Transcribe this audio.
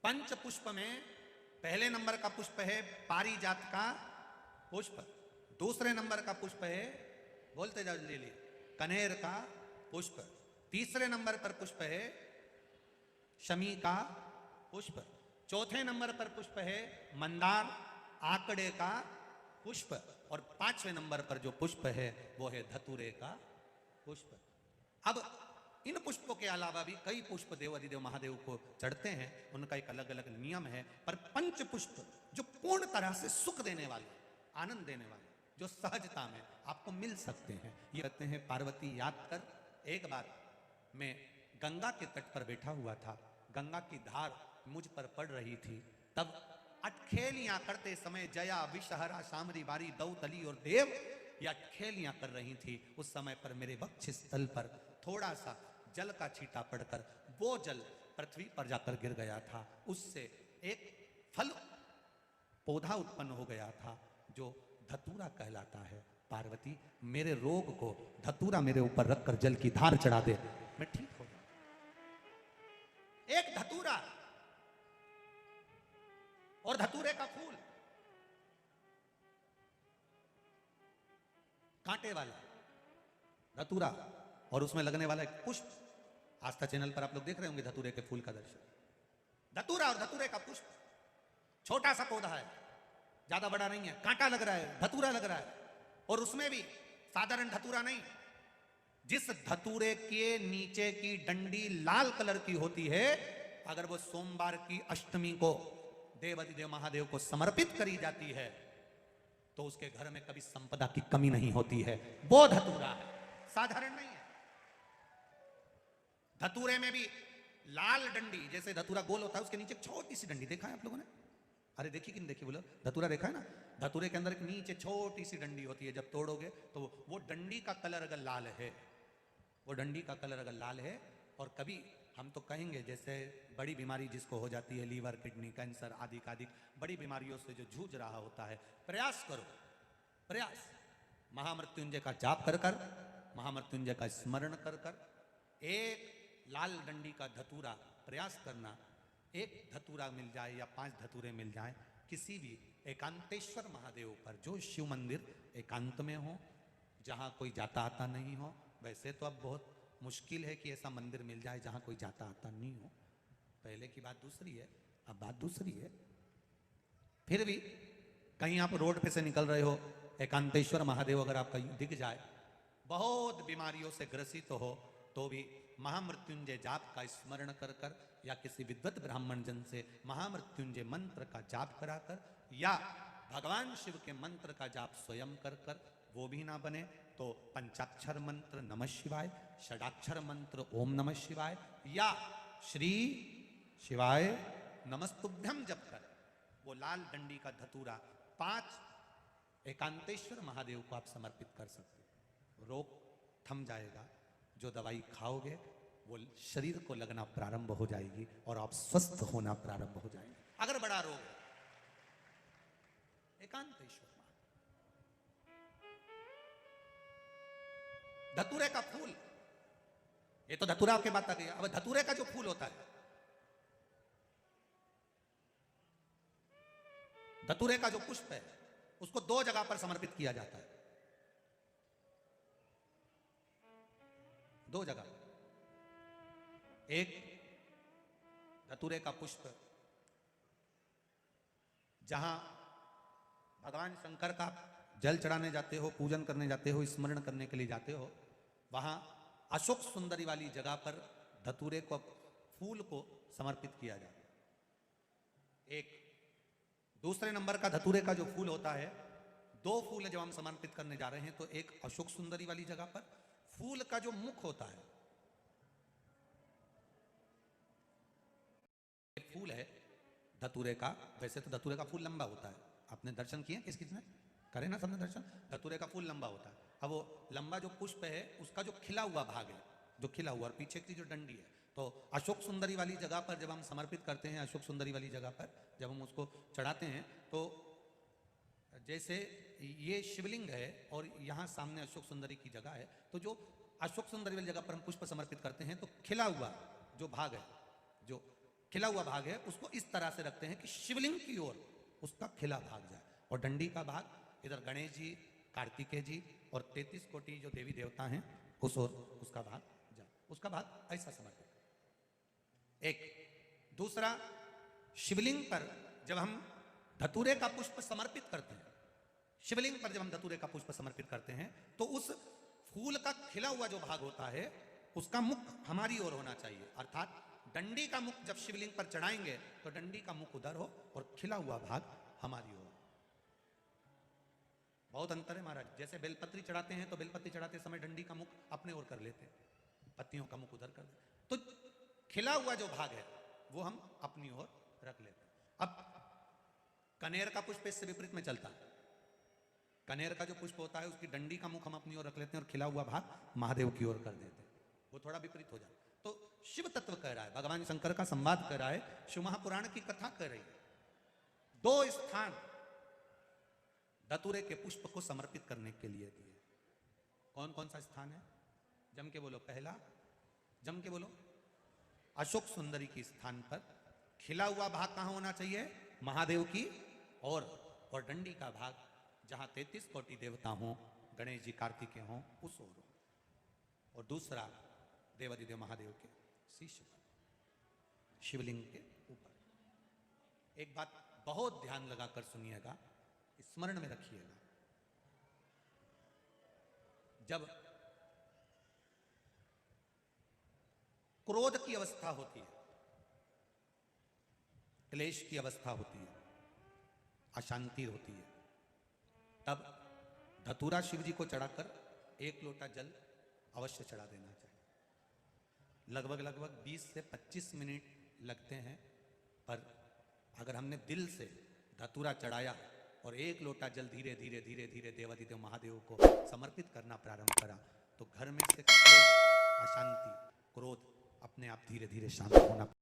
पंच पुष्प में पहले नंबर का पुष्प है पारिजात का पुष्प, दूसरे नंबर का पुष्प है, बोलते जाओ ले लिए, कनेर का पुष्प, तीसरे नंबर पर पुष्प है शमी का पुष्प, चौथे नंबर पर पुष्प है मंदार आकड़े का पुष्प, और पांचवें नंबर पर जो पुष्प है वो है धतूरे का पुष्प। अब इन पुष्पों के अलावा भी कई पुष्प देव अधिदेव महादेव को चढ़ते हैं, उनका एक अलग अलग नियम है, पर पंच पुष्प जो पूर्ण तरह से सुख देने वाले, आनंद देने वाले, जो सहजता में आपको मिल सकते हैं, ये कहते हैं पार्वती याद कर। एक बार मैं गंगा के तट पर बैठा हुआ था, गंगा की धार मुझ पर पड़ रही थी, तब अटखेलियां करते समय जया विषहरा शामरी बारी दौतली और देव ये अटखेलियां कर रही थी। उस समय पर मेरे वक्ष स्थल पर थोड़ा सा जल का छींटा पड़कर वो जल पृथ्वी पर जाकर गिर गया था, उससे एक फल पौधा उत्पन्न हो गया था जो धतूरा कहलाता है। पार्वती मेरे रोग को धतूरा मेरे ऊपर रखकर जल की धार चढ़ा दे, मैं ठीक हो जाऊं। एक धतूरा और धतूरे का फूल, कांटे वाला धतूरा और उसमें लगने वाला एक पुष्प। आस्था चैनल पर आप लोग देख रहे होंगे धतूरे के फूल का दर्शन। धतूरा और धतूरे का पुष्प, छोटा सा पौधा है, ज्यादा बड़ा नहीं है, कांटा लग रहा है, धतूरा लग रहा है, और उसमें भी साधारण धतूरा नहीं, जिस धतूरे के नीचे की डंडी लाल कलर की होती है, अगर वो सोमवार की अष्टमी को देव अधिदेव महादेव को समर्पित करी जाती है तो उसके घर में कभी संपदा की कमी नहीं होती है। वो धतूरा है, साधारण नहीं है। धतूरे में भी लाल डंडी, जैसे धतूरा गोल होता है उसके नीचे छोटी सी डंडी, देखा है आप लोगों ने? अरे देखी कि नहीं देखी बोलो? धतूरा देखा है ना? धतूरे के अंदर एक नीचे छोटी सी डंडी होती है, जब तोड़ोगे तो वो डंडी का कलर अगर लाल है, वो डंडी का कलर अगर लाल है, और कभी हम तो कहेंगे जैसे बड़ी बीमारी जिसको हो जाती है, लीवर किडनी कैंसर आदि बड़ी बीमारियों से जो जूझ रहा होता है, प्रयास करो, प्रयास महामृत्युंजय का जाप कर कर, महामृत्युंजय का स्मरण कर कर, एक लाल डंडी का धतूरा प्रयास करना, एक धतूरा मिल जाए या 5 धतूरे मिल जाए किसी भी एकांतेश्वर महादेव पर, जो शिव मंदिर एकांत में हो, जहाँ कोई जाता आता नहीं हो। वैसे तो अब बहुत मुश्किल है कि ऐसा मंदिर मिल जाए जहाँ कोई जाता आता नहीं हो, पहले की बात दूसरी है, अब बात दूसरी है। फिर भी कहीं आप रोड पे से निकल रहे हो, एकांतेश्वर महादेव अगर आपका दिख जाए, बहुत बीमारियों से ग्रसित हो, तो भी महामृत्युंजय जाप का स्मरण कर कर, या किसी विद्वत ब्राह्मण जन से महामृत्युंजय मंत्र का जाप कराकर, या भगवान शिव के मंत्र का जाप स्वयं कर कर, वो भी ना बने तो पंचाक्षर मंत्र नमः शिवाय, षडाक्षर मंत्र ओम नमः शिवाय, या श्री शिवाय नमस्तुभ्यम जप कर वो लाल डंडी का धतूरा 5 एकांतेश्वर महादेव को आप समर्पित कर सकते हो। रोग थम जाएगा, जो दवाई खाओगे वो शरीर को लगना प्रारंभ हो जाएगी और आप स्वस्थ होना प्रारंभ हो जाएंगे। अगर बड़ा रोग है, एकांतेश्वर धतूरे का फूल, ये तो धतूरा की बात आ गई। अब धतूरे का जो फूल होता है, धतूरे का जो पुष्प है, उसको 2 जगह पर समर्पित किया जाता है, 2 जगह। एक धतूरे का पुष्प जहां भगवान शंकर का जल चढ़ाने जाते हो, पूजन करने जाते हो, स्मरण करने के लिए जाते हो, वहां अशोक सुंदरी वाली जगह पर धतूरे को फूल को समर्पित किया जाता है। एक दूसरे नंबर का धतूरे का जो फूल होता है, 2 फूल जब हम समर्पित करने जा रहे हैं, तो एक अशोक सुंदरी वाली जगह पर फूल का जो मुख होता है, एक फूल है धतूरे का। वैसे तो धतूरे का फूल लंबा होता है, आपने दर्शन किए किस किसने करे ना, सबने दर्शन। धतूरे का फूल लंबा होता है। अब वो लंबा जो पुष्प है, उसका जो खिला हुआ भाग है, जो खिला हुआ, और पीछे की जो डंडी है, तो अशोक सुंदरी वाली जगह पर जब हम समर्पित करते हैं, अशोक सुंदरी वाली जगह पर जब हम उसको चढ़ाते हैं, तो जैसे ये शिवलिंग है और यहाँ सामने अशोक सुंदरी की जगह है, तो जो अशोक सुंदरी वाली जगह पर हम पुष्प समर्पित करते हैं, तो खिला हुआ जो भाग है, जो खिला हुआ भाग है उसको इस तरह से रखते हैं कि शिवलिंग की ओर उसका खिला भाग जाए, और डंडी का भाग इधर गणेश जी, कार्तिकेय जी और 33 कोटि जो देवी देवता हैं उस ओर उसका भाग जाए, उसका भाग ऐसा समर्पित। एक दूसरा, शिवलिंग पर जब हम धतूरे का पुष्प समर्पित करते हैं, शिवलिंग पर जब हम धतूरे का पुष्प समर्पित करते हैं तो उस फूल का खिला हुआ जो भाग होता है उसका मुख हमारी ओर होना चाहिए, अर्थात डंडी का मुख जब शिवलिंग पर चढ़ाएंगे तो डंडी का मुख उधर हो और खिला हुआ भाग हमारी ओर। बहुत अंतर है महाराज, जैसे बेलपत्री चढ़ाते हैं तो बेलपत्री चढ़ाते समय डंडी का मुख अपने ओर कर लेते हैं, पत्तियों का मुख उधर कर देते, तो खिला हुआ जो भाग है वो हम अपनी ओर रख लेते हैं। अब कनेर का पुष्प इससे विपरीत में चलता है, कनेर का जो पुष्प होता है उसकी डंडी का मुख हम अपनी ओर रख लेते हैं और खिला हुआ भाग महादेव की ओर कर देते हैं, वो थोड़ा विपरीत हो जाता है। तो शिव तत्व कह रहा है, भगवान शंकर का संवाद कर रहा है, शिव महापुराण की कथा कर रही है। 2 स्थान धतूरे के पुष्प को समर्पित करने के लिए दिए। कौन कौन सा स्थान है? जम के बोलो, पहला जम के बोलो, अशोक सुंदरी की स्थान पर खिला हुआ भाग कहां होना चाहिए? महादेव की और डंडी का भाग जहां 33 कोटि देवता हों, गणेश जी कार्तिकेय हों उस ओर। और दूसरा देवादिदेव महादेव के शीश पर, शिवलिंग के ऊपर। एक बात बहुत ध्यान लगाकर सुनिएगा, स्मरण में रखिएगा, जब क्रोध की अवस्था होती है, क्लेश की अवस्था होती है, अशांति होती है, तब धतूरा शिव जी को चढ़ाकर 1 लोटा जल अवश्य चढ़ा देना चाहिए। लगभग 20 से 25 मिनट लगते हैं, पर अगर हमने दिल से धतूरा चढ़ाया और 1 लोटा जल धीरे धीरे धीरे धीरे देवादिदेव महादेव को समर्पित करना प्रारंभ करा तो घर में से अशांति, क्रोध अपने आप धीरे धीरे शांत होना